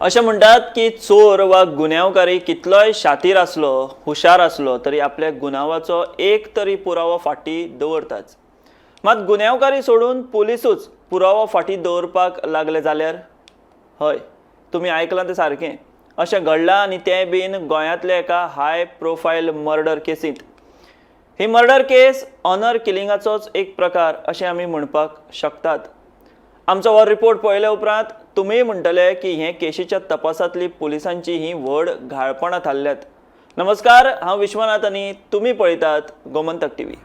असे म्हणतात की चोर वा गुन्यांवकारी कितलोय शातीर असलो हुशार असलो तरी आपल्या गुन्यांवाचो एक तरी पुरावो फाटी दवरताच। मात गुन्यांवकारी सोडून पुलिसूच पुरावो फाटी दवरपाक लागले जाल्यार हय, तुम्ही आयकलां ते सारकें। अशें घडलां आनी तें बीन गोंयांतल्या एका हाय प्रोफायल मर्डर केसींत। ही मर्डर केस ऑनर किलिंगाचोच एक प्रकार अशें आमी म्हणपाक शकतात। आमचो हो रिपोर्ट पळयल्या उपरांत तुम्ही म्हणटले की हे केशीच्या तपासांतली पुलिसांची ही व्हड घाळपणां थारल्यात। नमस्कार, हांव विश्वनाथ आनी तुम्ही पळयतात गोमंतक टीव्ही।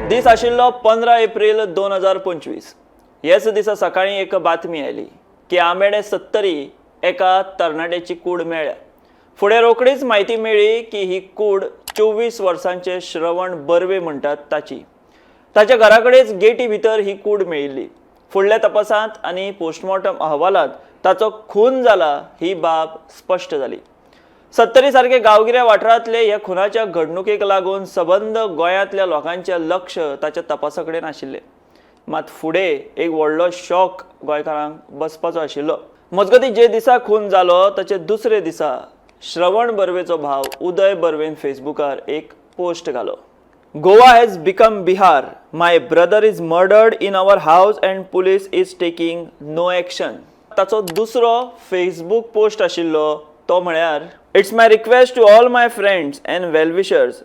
दीस आशिल्लो 15 एप्रिल 2025। ह्याच दिसा सकाळी एक बातमी आयली की आंबेडे 70 एका तरणाट्याची कूड मेळ्ळ्या। फुडें रोखडीच म्हायती मेळ्ळी की ही कूड 24 वर्सांचे श्रवण बर्वे म्हणटात ताच्या घरा कडेच गेटी भितर ही कूड मेळिल्ली। फुडल्या तपासांत आनी पोस्टमॉर्टम अहवालांत ताचो खून जाला ही बाब स्पश्ट जाली। 70 सारखे गांवगिऱ्या वाठारांतले ह्या खुनाच्या घडणुकेक लागून सबंद गोंयांतल्या लोकांचे लक्ष ताच्या तपासा कडेन आशिल्लें। मात फुडें एक व्हडलो शॉक गोंयकारांक बसपाचो आशिल्लो। मजगतीं जे दिसा खून जालो ताचे दुसरे दिसा श्रवण बर्वेचो भाव उदय बर्वेन फेसबुकार एक पोस्ट घालो। Goa has become Bihar, my brother is murdered in our house and police is taking no action. ताचो दुसरो फेसबुक पोस्ट आशिल्लो तो म्हळ्यार it's my request to all my friends and well wishers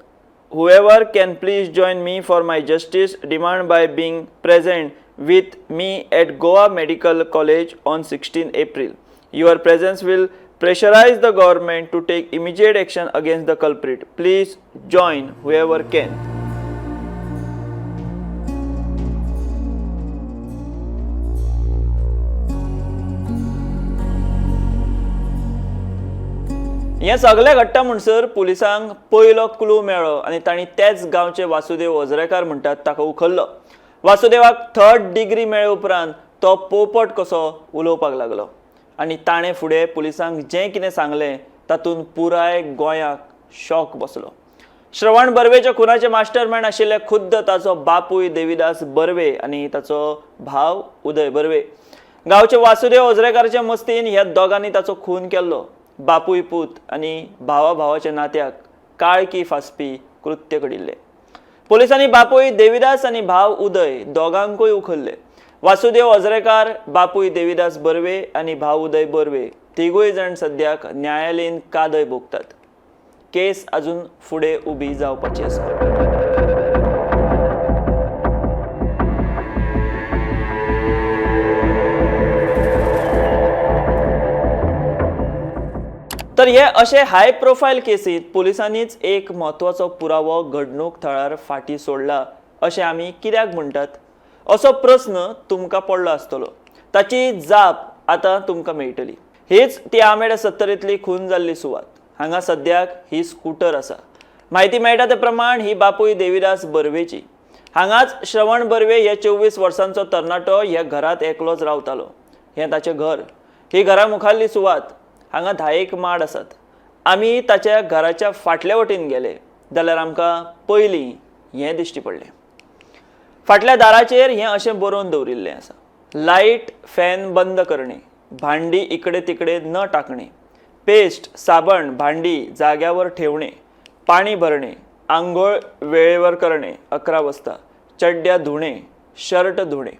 whoever can please join me for my justice demand by being present with me at Goa Medical College on 16 April. Your presence will pressurize the government to take immediate action against the culprit. Please join whoever can. हे सगळे घडटा म्हणसर पुलिसांक पयलो clue मेळ्ळो आनी तांणी तेच गांवचे वासुदेव ओझरेकार म्हणटात ताका उखल्लो। वासुदेवाक 3rd डिग्री मेळ्ळे उपरांत तो पोपट कसो उलोवपाक लागलो आनी ताणें फुडें पुलिसांक जें कितें सांगलें तातूंत पुराय गोंयाक शॉक बसलो। श्रवण बर्वेच्या खुनाचे मास्टरमाइंड आशिल्ले खुद्द ताचो बापूय देविदास बर्वे आनी ताचो भाव उदय बर्वे। गांवचे वासुदेव ओझरेकाराचे मस्तीन ह्या दोगांनी ताचो खून केल्लो। बापूय पूत आनी भावा भावाच्या नात्याक काळकी फासपी कृत्य घडिल्ले। पुलिसांनी बापूय देविदास आनी भाव उदय दोगांकूय उखल्ले। वासुदेव ओझरेकार, बापूय देविदास बर्वे आनी भाव उदय बर्वे तिगूय जाण सद्याक न्यायालयीन कादय भोगतात। केस अजून फुडें उबी जावपाची आसा। तर हे अशे हाय प्रोफायल केसीत पुलिसांनीच एक म्हत्वाचो पुरावो घडणूक थळार फाटी सोडला अशें आमी कित्याक म्हणटात असो प्रस्न तुमकां पडलो आसतलो। ताची जाप आतां तुमकां मेळटली। हीच ती आंबेडे 70तली खून जाल्ली सुवात। हांगा सद्याक ही स्कूटर आसा। म्हायती मेळटा ते प्रमाण ही बापूय देविदास बर्वेची। हांगाच श्रवण बर्वे हे 24 वर्सांचो तरणाटो ह्या घरांत एकलोच रावतालो। हें ताचें घर, ही घरा मुखाल्ली सुवात। हांगा 10 माड आसात। आमी ताच्या घराच्या फाटल्या वटेन गेले जाल्यार आमकां पयलीं हें दिश्टी पडलें। फाटल्या दाराचेर हें अशें बरोवन दवरिल्लें आसा, लायट फॅन बंद करणे, भांडी इकडे तिकडे न टाकणे, पेस्ट साबण भांडी जाग्यावर ठेवणे, पाणी भरणे, आंघोळ वेळेवर करणे 11 वाजता, चड्ड्या धुणे, शर्ट धुणे।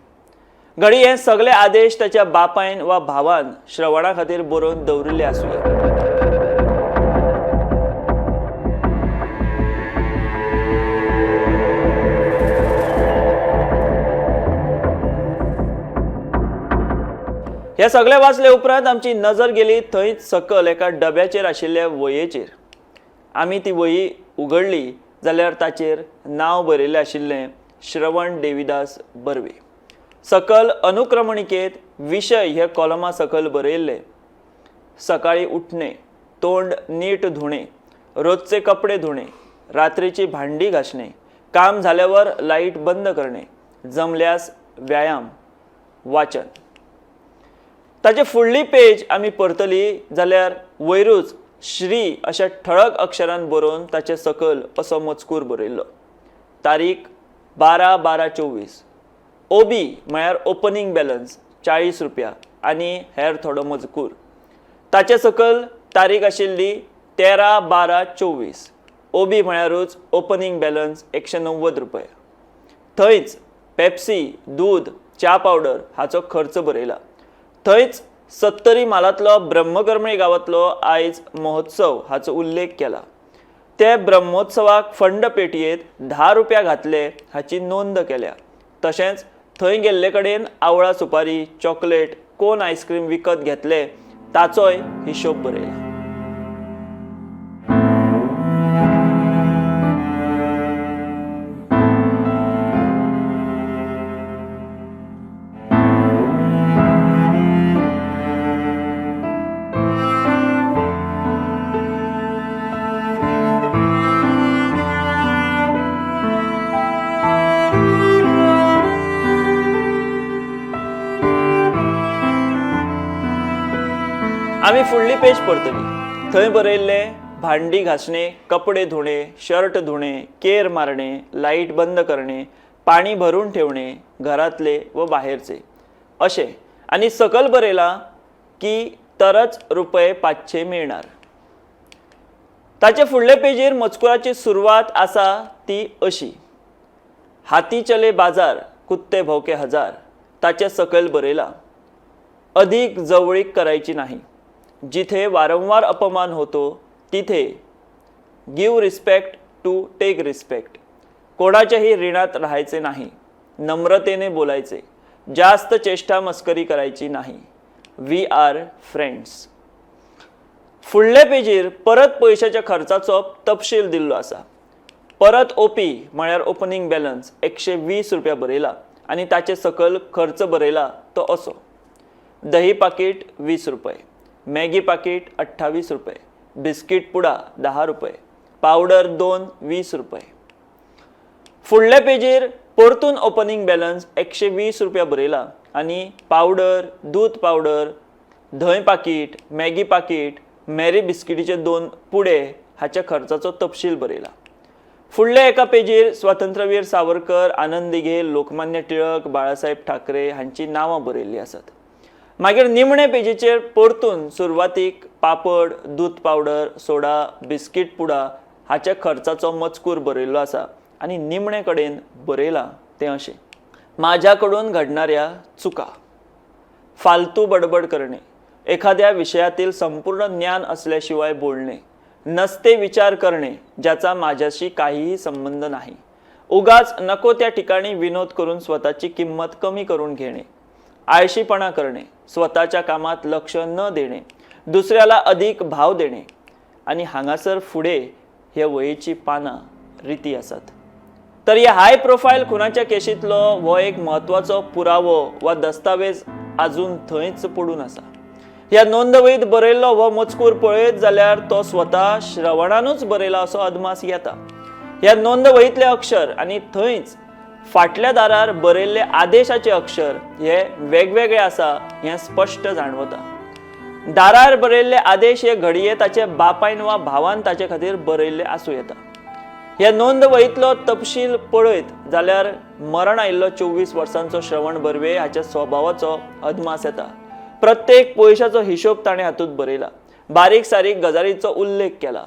घडी हे सगळे आदेश त्याच्या बापायन वा भावान श्रवणा खातीर बरोवन दवरिल्ले आसुये। हे सगळे वाचले उपरांत आमची नजर गेली थंयच सकल एका डब्याचेर आशिल्ल्या वयेचेर। आमी ती वही उगडली जाल्यार ताचेर नांव बरयल्लें आशिल्लें श्रवण देविदास बर्वे। सकल अनुक्रमणिकेत विशय हे कॉलमा सकल बरयल्ले सकाळी उठणे, तोंड नीट धुणे, रोजचे कपडे धुणे, रात्रीची भांडी घासणे, काम झाल्यावर लाईट बंद करणे, जमल्यास व्यायाम, वाचन। ताचे फुडली पेज आमी परतली जाल्यार वयरूच श्री अशा ठळक अक्षरांत बरोवन ताचे सकल असो मजकूर बरयल्लो। तारीख 12,12,24. ओबी म्हळ्यार ओपनिंग बॅलन्स 40 रुपया आनी हेर थोडो मजकूर. ताचे सकल तारीख आशिल्ली 13/12/24. ओबी म्हळ्यारूच ओपनिंग बॅलन्स 190 रुपया. थंयच पेप्सी, दूद, च्या पावडर हाचो खर्च बरयला. थंयच 70 मालांतलो ब्रह्मकर्मळी गांवांतलो आयज महोत्सव हाचो उल्लेख केला. ते ब्रह्मोत्सवाक फंड पेटयेंत 10 रुपया घातले हाची नोंद केल्या. तशेंच थंय गेल्ले कडेन आवळा सुपारी, चॉकलेट, कोन आयस्क्रीम विकत घेतले ताचोय हिशोब बरयला. आमी फुडली पेज पडटली. थंय बरयल्ले भांडी घासणे, कपडे धुणे, शर्ट धुणे, केर मारणे, लाईट बंद करणे, पाणी भरून ठेवणे, घरातले व बाहेरचे अशें. आनी सकल बरयला की तरच रुपये 500 मिळणार. ताचे फुडले पेजीर मजकुराची सुरवात आसा ती अशी: हाती चले बाजार, कुत्ते भौके हजार. ताचे सकयल बरयला अधिक जवळीक करायची नाही. जिथे वारंवार अपमान होतो तिथे give respect to take respect. कोणाच्याही ऋणात राहायचे नाही. नम्रतेने बोलायचे. जास्त चेष्टा मस्करी करायची नाही. We are friends. फुडले पेजीर परत पयशाच्या खर्चाचो तपशील दिल्लो आसा. परत ओपी म्हळ्यार ओपनिंग बॅलन्स 120 रुपया बरयला आनी ताचे सकल खर्च बरयला तो असो: दही पाकीट 20 रुपये, मॅगी पाकीट 28 रुपये, बिस्कीट पुडा 10 रुपये, पावडर 2 20 रुपये. फुडल्या पेजीर परतून ओपनिंग बॅलन्स 120 रुपया बरयला आनी पावडर, दूध पावडर, धंय पाकीट, मॅगी पाकीट, मॅरी बिस्किटीचे 2 पुडे हाच्या खर्चाचो तपशील बरयला. फुडल्या एका पेजीर स्वातंत्र्यवीर सावरकर, आनंद दिघे, लोकमान्य टिळक, बाळासाहेब ठाकरे हांची नांवां बरयल्लीं आसात. मागीर निमणे पेजीचेर परतून सुरवातीक पापड, दूध पावडर, सोडा, बिस्कीट पुडा हाच्या खर्चाचो मजकूर बरयल्लो आसा आनी निमणे कडेन बरयला तें अशें: माझ्याकडून घडणाऱ्या चुका, फालतू बडबड करणे, एखाद्या विषयातील संपूर्ण ज्ञान असल्याशिवाय बोलणे, नसते विचार करणे ज्याचा माझ्याशी काहीही संबंध नाही, उगाच नको त्या ठिकाणी विनोद करून स्वतःची किंमत कमी करून घेणे, आळशीपणा करणे, स्वतःच्या कामात लक्ष न देणे, दुसऱ्याला अधिक भाव देणे. आणि हांगासर फुडें हे वयेची पानां रिती आसात. तर ह्या हाय प्रोफायल खुनाच्या केशींतलो हो एक म्हत्वाचो पुरावो वा दस्तावेज आजून थंयच पडून आसा. ह्या नोंदवळीत बरयल्लो हो मजकूर पळयत जाल्यार तो स्वता श्रवणानूच बरयला असो अदमास येता. ह्या नोंदवळीतले अक्षर आनी थंयच फाटल्या दारार बरयल्ले आदेशाचे अक्षर हे वेगवेगळे आसा हें स्पश्ट जाणवता. दारार बरयल्ले आदेश हे घडये ताचे बापायन वा भावान ताचे खातीर बरयल्ले आसूं येता. ह्या नोंदवळीतलो तपशील पळयत जाल्यार मरण आयिल्लो 24 वर्सांचो श्रवण बर्वे हाच्या स्वभावाचो अदमास येता. प्रत्येक पयशाचो हिशोब ताणें हातूंत बरयला. बारीक सारीक गजालीचो उल्लेख केला.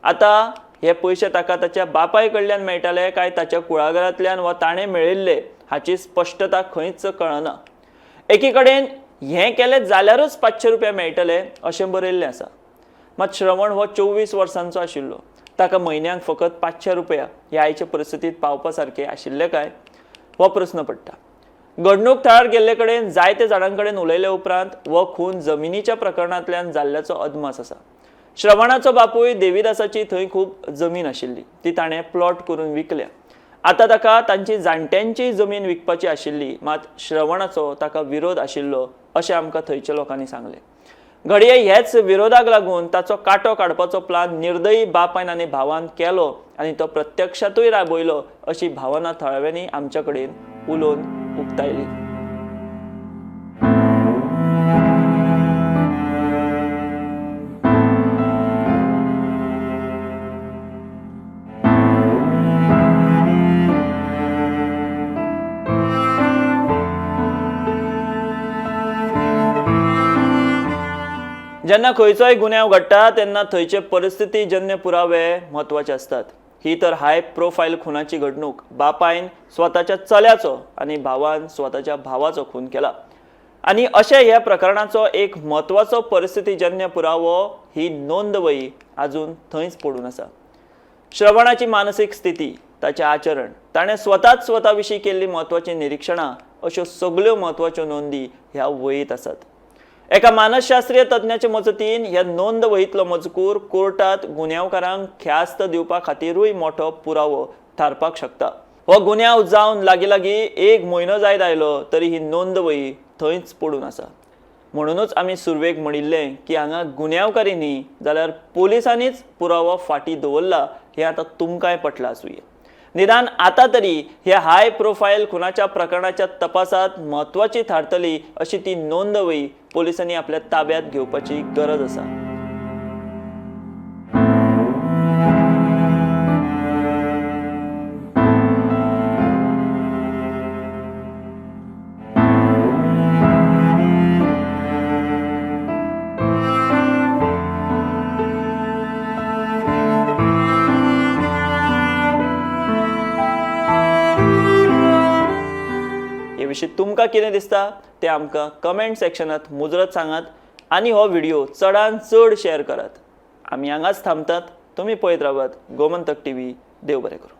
आतां हे पयशे ताका ताच्या बापाय कडल्यान मेळटाले काय ताच्या कुळागरांतल्यान वा ताणें मेळयल्ले हाची स्पश्टता खंयच कळना. एकी कडेन हें केलें जाल्यारूच 500 रुपया मेळटले अशें बरयल्लें आसा. मात श्रवण हो 24 वर्सांचो आशिल्लो. ताका म्हयन्याक फकत 500 रुपया ह्या आयचे परिस्थितीत पावपा सारके आशिल्ले काय हो प्रस्न पडटा. घडणूक थळार गेल्ले कडेन जायते जाणां कडेन उलयले उपरांत हो खून जमिनीच्या प्रकरणांतल्यान जाल्ल्याचो अदमास आसा. श्रवणाचो बापूय देविदासाची थंय खूब जमीन आशिल्ली. ती ताणें प्लॉट करून विकल्या. आतां ताका तांची जाणट्यांची जमीन विकपाची आशिल्ली, मात श्रवणाचो ताका विरोध आशिल्लो अशें आमकां थंयच्या लोकांनी सांगलें. घडये हेच विरोधाक लागून ताचो कांटो काडपाचो प्लान निर्दयी बापायन आनी भावान केलो आनी तो प्रत्यक्षातूय राबयलो अशी भावना थळाव्यांनी आमच्या कडेन उलोवन उक्तायली. जेन्ना खंयचोय गुन्यांव घडटा तेन्ना थंयचे परिस्थितीजन्य पुरावे म्हत्वाचे असतात. ही तर हाय प्रोफायल खुनाची घडणूक. बापायन स्वताच्या चल्याचो आनी भावान स्वताच्या भावाचो खून केला आनी अशें ह्या प्रकरणाचो एक म्हत्वाचो परिस्थितीजन्य पुरावो ही नोंद वही आजून थंयच पडून आसा. श्रवणाची मानसीक स्थिती, ताचें आचरण, ताणें स्वता विशीं केल्ली म्हत्वाची निरीक्षणां अश्यो सगळ्यो म्हत्वाच्यो नोंदी ह्या वहीत आसात. एका मानसशास्त्रीय तज्ञाचे मजतीन ह्या नोंद वहीतलो मजकूर कोर्टात गुन्यांवकारांक ख्यास्त दिवपा खातीरूय मोठो पुरावो थारपाक शकता. हो गुन्यांव जावन लागीं 1 म्हयनो जायत आयलो तरी ही नोंद वही थंयच पडून आसा. म्हणूनच आमी सुरवेक म्हणिल्लें की हांगा गुन्यांवकारी न्ही जाल्यार पोलिसांनीच पुरावो फाटीं दवरला हें आतां तुमकांय पटलां आसुंये. निदान आतां तरी ह्या हाय प्रोफायल खुनाच्या प्रकरणाच्या तपासात म्हत्वाची थारतली अशी ती नोंद वही पोलिसांनी आपल्या ताब्यात घेवपाची गरज आसा. विशीं तुमकां कितें दिसता तें आमकां कमेंट सेक्शनांत मुजरत सांगात आनी हो व्हिडिओ चडांत चड शेअर करात. आमी हांगाच थांबतात. तुमी पळयत रावात गोमंतक टीव्ही. देव बरें करूं.